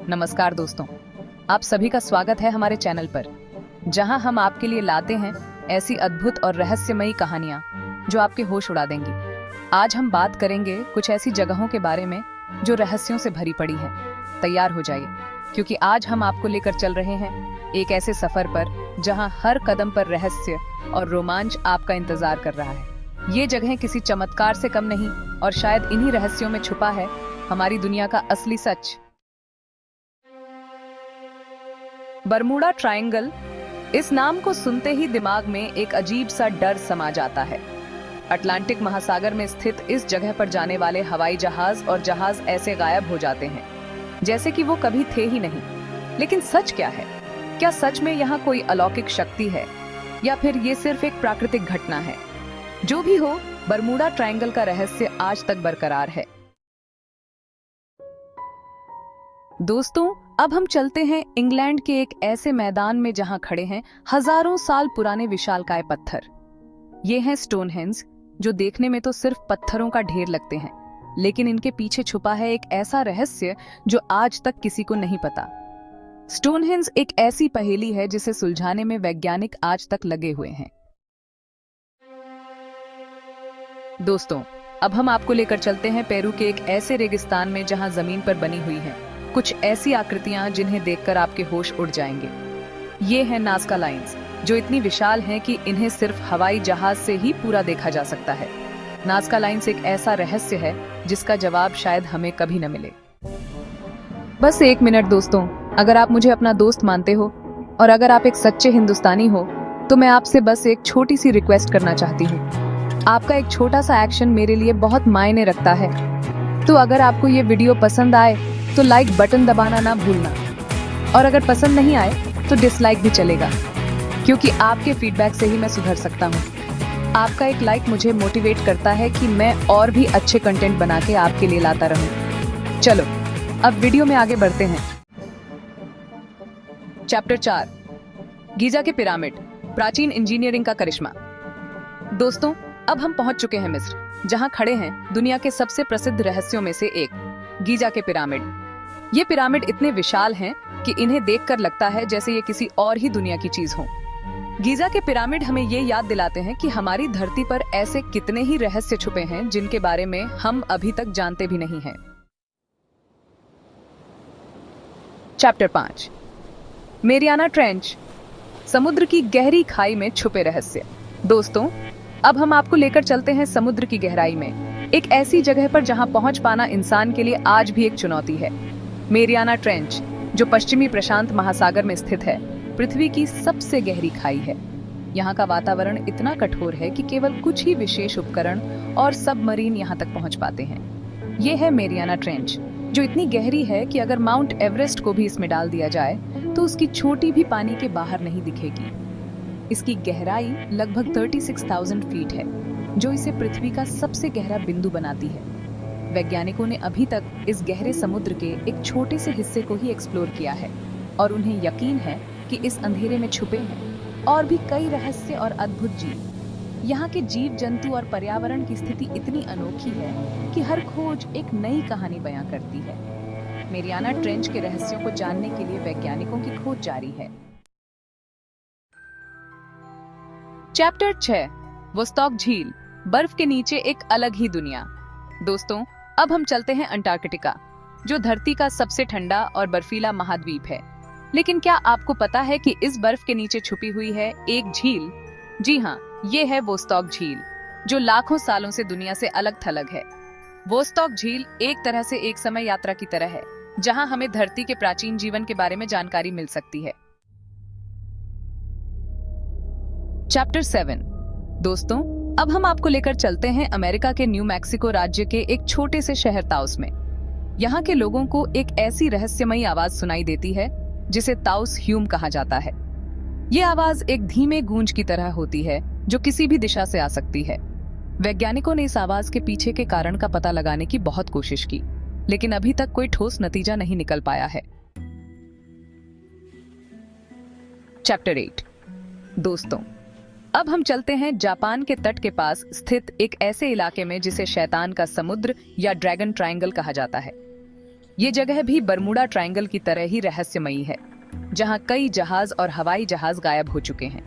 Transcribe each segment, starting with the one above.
नमस्कार दोस्तों, आप सभी का स्वागत है हमारे चैनल पर, जहां हम आपके लिए लाते हैं ऐसी अद्भुत और रहस्यमयी कहानियां जो आपके होश उड़ा देंगी। आज हम बात करेंगे कुछ ऐसी जगहों के बारे में जो रहस्यों से भरी पड़ी हैं। तैयार हो जाइए, क्योंकि आज हम आपको लेकर चल रहे हैं एक ऐसे सफर पर जहां हर कदम पर रहस्य और रोमांच आपका इंतजार कर रहा है। ये जगहें किसी चमत्कार से कम नहीं, और शायद इन्हीं रहस्यों में छुपा है हमारी दुनिया का असली सच। बरमूडा ट्रायंगल, इस नाम को सुनते ही दिमाग में एक अजीब सा डर समा जाता है। अटलांटिक महासागर में स्थित इस जगह पर जाने वाले हवाई जहाज और जहाज ऐसे गायब हो जाते हैं जैसे कि वो कभी थे ही नहीं। लेकिन सच क्या है? क्या सच में यहाँ कोई अलौकिक शक्ति है, या फिर ये सिर्फ एक प्राकृतिक घटना है? जो भी हो, बरमूडा ट्रायंगल का रहस्य आज तक बरकरार है। दोस्तों, अब हम चलते हैं इंग्लैंड के एक ऐसे मैदान में जहां खड़े हैं हजारों साल पुराने विशालकाय पत्थर। ये हैं स्टोनहेंज, जो देखने में तो सिर्फ पत्थरों का ढेर लगते हैं, लेकिन इनके पीछे छुपा है एक ऐसा रहस्य जो आज तक किसी को नहीं पता। स्टोनहेंज एक ऐसी पहेली है जिसे सुलझाने में वैज्ञानिक आज तक लगे हुए हैं। दोस्तों, अब हम आपको लेकर चलते हैं पेरू के एक ऐसे रेगिस्तान में जहां जमीन पर बनी हुई हैं कुछ ऐसी आकृतियां जिन्हें देखकर आपके होश उड़ जाएंगे। ये हैं नाज़का लाइन्स, जो इतनी विशाल हैं कि इन्हें सिर्फ हवाई जहाज से ही पूरा देखा जा सकता है। नाज़का लाइन्स एक ऐसा रहस्य है जिसका जवाब शायद हमें कभी न मिले। बस एक मिनट दोस्तों, अगर आप मुझे अपना दोस्त मानते हो और अगर आप एक सच्चे हिंदुस्तानी हो, तो मैं आपसे बस एक छोटी सी रिक्वेस्ट करना चाहती हूँ। आपका एक छोटा सा एक्शन मेरे लिए बहुत मायने रखता है। तो अगर आपको ये वीडियो पसंद आए तो लाइक बटन दबाना ना भूलना, और अगर पसंद नहीं आए तो डिसलाइक भी चलेगा, क्योंकि आपके फीडबैक से ही मैं सुधर सकता हूँ। आपका एक लाइक मुझे मोटिवेट करता है कि मैं और भी अच्छे कंटेंट बना के आपके लिए लाता रहूं। चलो अब वीडियो में आगे बढ़ते हैं। चैप्टर 4, गीजा के पिरामिड, प्राचीन इंजीनियरिंग का करिश्मा। दोस्तों, अब हम पहुंच चुके हैं मिस्र, जहां खड़े हैं दुनिया के सबसे प्रसिद्ध रहस्यों में से एक, गीजा के पिरामिड। ये पिरामिड इतने विशाल हैं कि इन्हें देखकर लगता है जैसे ये किसी और ही दुनिया की चीज हो। गीजा के पिरामिड हमें ये याद दिलाते हैं कि हमारी धरती पर ऐसे कितने ही रहस्य छुपे हैं जिनके बारे में हम अभी तक जानते भी नहीं हैं। चैप्टर 5, मेरियाना ट्रेंच, समुद्र की गहरी खाई में छुपे रहस्य। दोस्तों, अब हम आपको लेकर चलते हैं समुद्र की गहराई में, एक ऐसी जगह पर जहां पहुंच पाना इंसान के लिए आज भी एक चुनौती है। मेरियाना ट्रेंच, जो पश्चिमी प्रशांत महासागर में स्थित है, पृथ्वी की सबसे गहरी खाई है। यहाँ का वातावरण इतना कठोर है कि केवल कुछ ही विशेष उपकरण और सबमरीन यहाँ तक पहुंच पाते हैं। ये है मेरियाना ट्रेंच, जो इतनी गहरी है कि अगर माउंट एवरेस्ट को भी इसमें डाल दिया जाए तो उसकी चोटी भी पानी के बाहर नहीं दिखेगी। इसकी गहराई लगभग 36,000 फीट है, जो इसे पृथ्वी का सबसे गहरा बिंदु बनाती है। वैज्ञानिकों ने अभी तक इस गहरे समुद्र के एक छोटे से हिस्से को ही एक्सप्लोर किया है, और उन्हें यकीन है कि इस अंधेरे में छुपे हैं और भी कई रहस्य और अद्भुत जीव। यहाँ के जीव जंतु और पर्यावरण की स्थिति इतनी अनोखी है कि हर खोज एक नई कहानी बयां करती है। मेरियाना ट्रेंच के रहस्यों को जानने के लिए वैज्ञानिकों की खोज जारी है। चैप्टर 6, वोस्टॉक झील, बर्फ के नीचे एक अलग ही दुनिया। दोस्तों, अब हम चलते हैं अंटार्कटिका, जो धरती का सबसे ठंडा और बर्फीला महाद्वीप है। लेकिन क्या आपको पता है कि इस बर्फ के नीचे छुपी हुई है एक झील? जी हाँ, ये है वोस्टॉक झील, जो लाखों सालों से दुनिया से अलग थलग है। वोस्टॉक झील एक तरह से एक समय यात्रा की तरह है, जहां हमें धरती के प्राचीन जीवन के बारे में जानकारी मिल सकती है। चैप्टर 7, दोस्तों, अब हम आपको लेकर चलते हैं अमेरिका के न्यू मैक्सिको राज्य के एक छोटे से शहर ताउस में। यहाँ के लोगों को एक ऐसी रहस्यमयी आवाज सुनाई देती है जिसे ताउस ह्यूम कहा जाता है। ये आवाज एक धीमे गूंज की तरह होती है जो किसी भी दिशा से आ सकती है। वैज्ञानिकों ने इस आवाज के पीछे के कारण का पता लगाने की बहुत कोशिश की, लेकिन अभी तक कोई ठोस नतीजा नहीं निकल पाया है। चैप्टर 8, दोस्तों, अब हम चलते हैं जापान के तट के पास स्थित एक ऐसे इलाके में जिसे शैतान का समुद्र या ड्रैगन ट्रायंगल कहा जाता है। ये जगह भी बरमूडा ट्रायंगल की तरह ही रहस्यमयी है, जहां कई जहाज और हवाई जहाज गायब हो चुके हैं।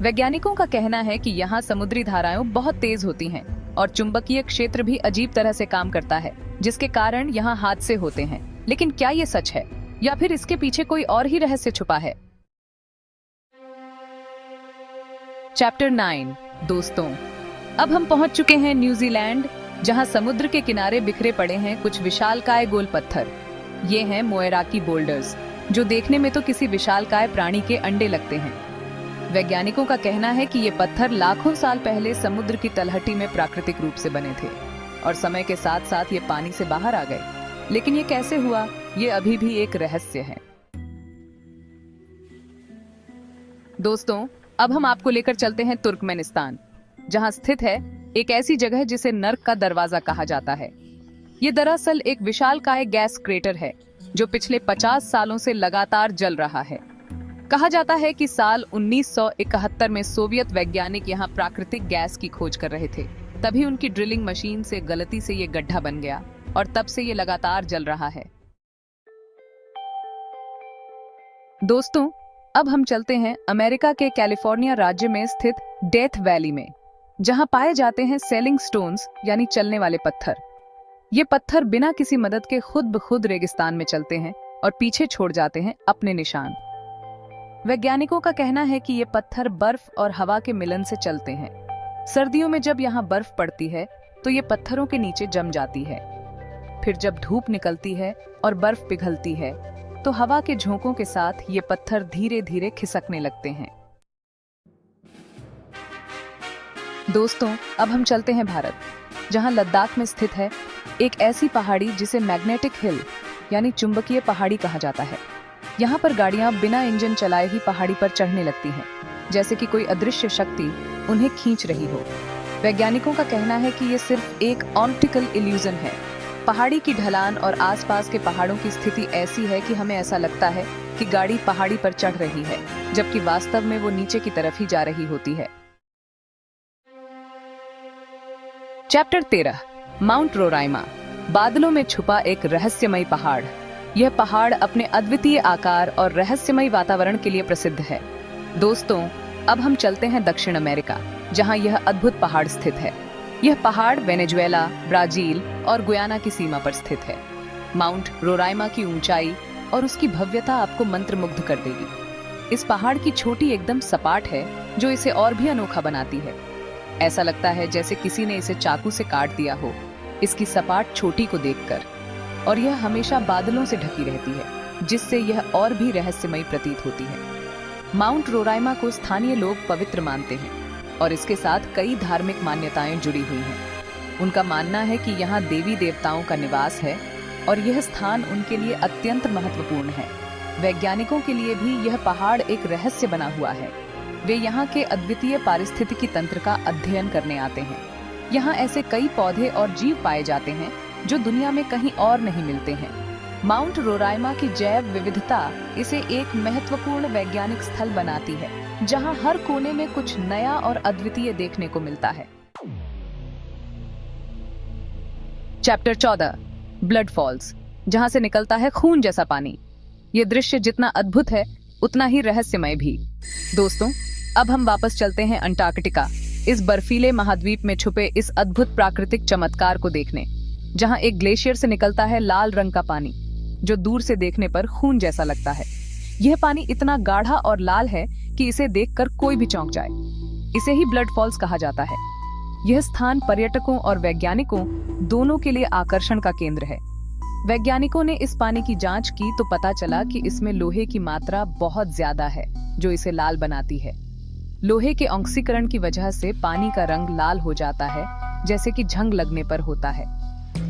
वैज्ञानिकों का कहना है कि यहाँ समुद्री धाराएं बहुत तेज होती हैं और चुंबकीय क्षेत्र भी अजीब तरह से काम करता है, जिसके कारण यहाँ हादसे होते हैं। लेकिन क्या ये सच है या फिर इसके पीछे कोई और ही रहस्य छुपा है? चैप्टर 9। दोस्तों, अब हम पहुंच चुके हैं न्यूजीलैंड, जहां समुद्र के किनारे बिखरे पड़े हैं कुछ विशालकाय गोल पत्थर। ये हैं मोएराकी बोल्डर्स, जो देखने में तो किसी विशालकाय प्राणी के अंडे लगते हैं। वैज्ञानिकों का कहना है कि ये पत्थर लाखों साल पहले समुद्र की तलहटी में प्राकृतिक रूप से बने थे और समय के साथ साथ ये पानी से बाहर आ गए। लेकिन ये कैसे हुआ, ये अभी भी एक रहस्य है। दोस्तों, अब हम आपको लेकर चलते हैं तुर्कमेनिस्तान, जहां स्थित है एक ऐसी जगह जिसे नर्क का दरवाजा कहा जाता है। ये दरअसल एक विशालकाय गैस क्रेटर है जो पिछले 50 सालों से लगातार जल रहा है। कहा जाता है कि साल 1971 में सोवियत वैज्ञानिक यहाँ प्राकृतिक गैस की खोज कर रहे थे। तभी उनकी ड्रिलिंग मशीन से गलती से ये गड्ढा बन गया और तब से ये लगातार जल रहा है। दोस्तों, अब हम चलते हैं अमेरिका के कैलिफोर्निया राज्य में स्थित डेथ वैली में, जहां पाए जाते हैं सेलिंग स्टोन्स यानी चलने वाले पत्थर। ये पत्थर बिना किसी मदद के खुद ब खुद रेगिस्तान में चलते हैं और पीछे छोड़ जाते हैं अपने निशान। वैज्ञानिकों का कहना है कि ये पत्थर बर्फ और हवा के मिलन से चलते हैं। सर्दियों में जब यहाँ बर्फ पड़ती है तो ये पत्थरों के नीचे जम जाती है। फिर जब धूप निकलती है और बर्फ पिघलती है तो हवा के झोंकों के साथ ये पत्थर धीरे धीरे खिसकने लगते हैं। दोस्तों, अब हम चलते हैं भारत, जहां लद्दाख में स्थित है एक ऐसी पहाड़ी जिसे मैग्नेटिक हिल यानी चुंबकीय पहाड़ी कहा जाता है। यहाँ पर गाड़ियां बिना इंजन चलाए ही पहाड़ी पर चढ़ने लगती हैं, जैसे कि कोई अदृश्य शक्ति उन्हें खींच रही हो। वैज्ञानिकों का कहना है कि ये सिर्फ एक ऑप्टिकल इल्यूजन है। पहाड़ी की ढलान और आसपास के पहाड़ों की स्थिति ऐसी है कि हमें ऐसा लगता है कि गाड़ी पहाड़ी पर चढ़ रही है, जबकि वास्तव में वो नीचे की तरफ ही जा रही होती है। चैप्टर 13। माउंट रोराइमा, बादलों में छुपा एक रहस्यमयी पहाड़। यह पहाड़ अपने अद्वितीय आकार और रहस्यमयी वातावरण के लिए प्रसिद्ध है। दोस्तों, अब हम चलते हैं दक्षिण अमेरिका, जहां यह अद्भुत पहाड़ स्थित है। यह पहाड़ वेनेजुएला, ब्राजील और गुयाना की सीमा पर स्थित है। माउंट रोराइमा की ऊंचाई और उसकी भव्यता आपको मंत्रमुग्ध कर देगी। इस पहाड़ की चोटी एकदम सपाट है, जो इसे और भी अनोखा बनाती है। ऐसा लगता है जैसे किसी ने इसे चाकू से काट दिया हो इसकी सपाट चोटी को देखकर, और यह हमेशा बादलों से ढकी रहती है, जिससे यह और भी रहस्यमयी प्रतीत होती है। माउंट रोराइमा को स्थानीय लोग पवित्र मानते हैं और इसके साथ कई धार्मिक मान्यताएं जुड़ी हुई हैं। उनका मानना है कि यहाँ देवी देवताओं का निवास है और यह स्थान उनके लिए अत्यंत महत्वपूर्ण है। वैज्ञानिकों के लिए भी यह पहाड़ एक रहस्य बना हुआ है। वे यहाँ के अद्वितीय पारिस्थितिकी तंत्र का अध्ययन करने आते हैं। यहाँ ऐसे कई पौधे और जीव पाए जाते हैं जो दुनिया में कहीं और नहीं मिलते हैं। माउंट रोराइमा की जैव विविधता इसे एक महत्वपूर्ण वैज्ञानिक स्थल बनाती है, जहां हर कोने में कुछ नया और अद्वितीय देखने को मिलता है। चैप्टर 14। ब्लड फॉल्स, जहां से निकलता है खून जैसा पानी। ये दृश्य जितना अद्भुत है उतना ही रहस्यमय भी। दोस्तों, अब हम वापस चलते हैं अंटार्कटिका, इस बर्फीले महाद्वीप में छुपे इस अद्भुत प्राकृतिक चमत्कार को देखने, जहां एक ग्लेशियर से निकलता है लाल रंग का पानी, जो दूर से देखने पर खून जैसा लगता है। यह पानी इतना गाढ़ा और लाल है कि इसे देखकर कोई भी चौंक जाए। इसे ही ब्लड फॉल्स कहा जाता है। यह स्थान पर्यटकों और वैज्ञानिकों दोनों के लिए आकर्षण का केंद्र है। वैज्ञानिकों ने इस पानी की जांच की तो पता चला कि इसमें लोहे की मात्रा बहुत ज्यादा है, जो इसे लाल बनाती है। लोहे के ऑक्सीकरण की वजह से पानी का रंग लाल हो जाता है, जैसे कि जंग लगने पर होता है।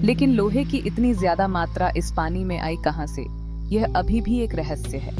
लेकिन लोहे की इतनी ज्यादा मात्रा इस पानी में आई कहां से, यह अभी भी एक रहस्य है।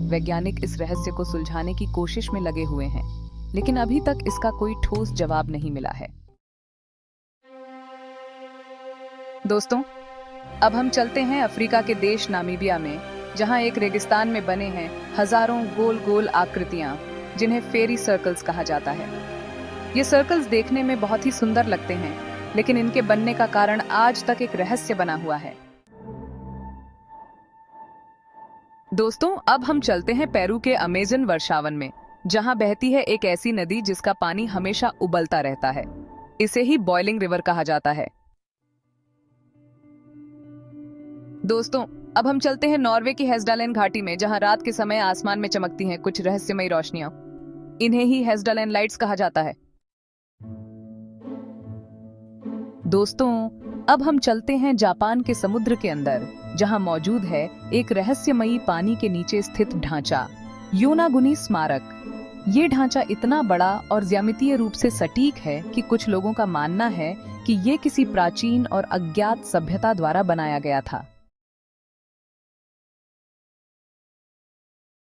वैज्ञानिक इस रहस्य को सुलझाने की कोशिश में लगे हुए हैं, लेकिन अभी तक इसका कोई ठोस जवाब नहीं मिला है। दोस्तों, अब हम चलते हैं अफ्रीका के देश नामीबिया में, जहां एक रेगिस्तान में बने हैं हजारों गोल गोल आकृतियां, जिन्हें फेरी सर्कल्स कहा जाता है। ये सर्कल्स देखने में बहुत ही सुंदर लगते हैं, लेकिन इनके बनने का कारण आज तक एक रहस्य बना हुआ है। दोस्तों, अब हम चलते हैं पेरू के अमेज़न वर्षावन में, जहां बहती है एक ऐसी नदी जिसका पानी हमेशा उबलता रहता है। इसे ही बॉइलिंग रिवर कहा जाता है। दोस्तों, अब हम चलते हैं नॉर्वे की हेस्डालेन घाटी में, जहां रात के समय आसमान में चमकती हैं कुछ रहस्यमयी रोशनियां। इन्हें ही हेस्डालेन लाइट्स कहा जाता है। दोस्तों, अब हम चलते हैं जापान के समुद्र के अंदर, जहां मौजूद है एक रहस्यमयी पानी के नीचे स्थित ढांचा, योनागुनी स्मारक। ये ढांचा इतना बड़ा और ज्यामितीय रूप से सटीक है कि कुछ लोगों का मानना है कि ये किसी प्राचीन और अज्ञात सभ्यता द्वारा बनाया गया था।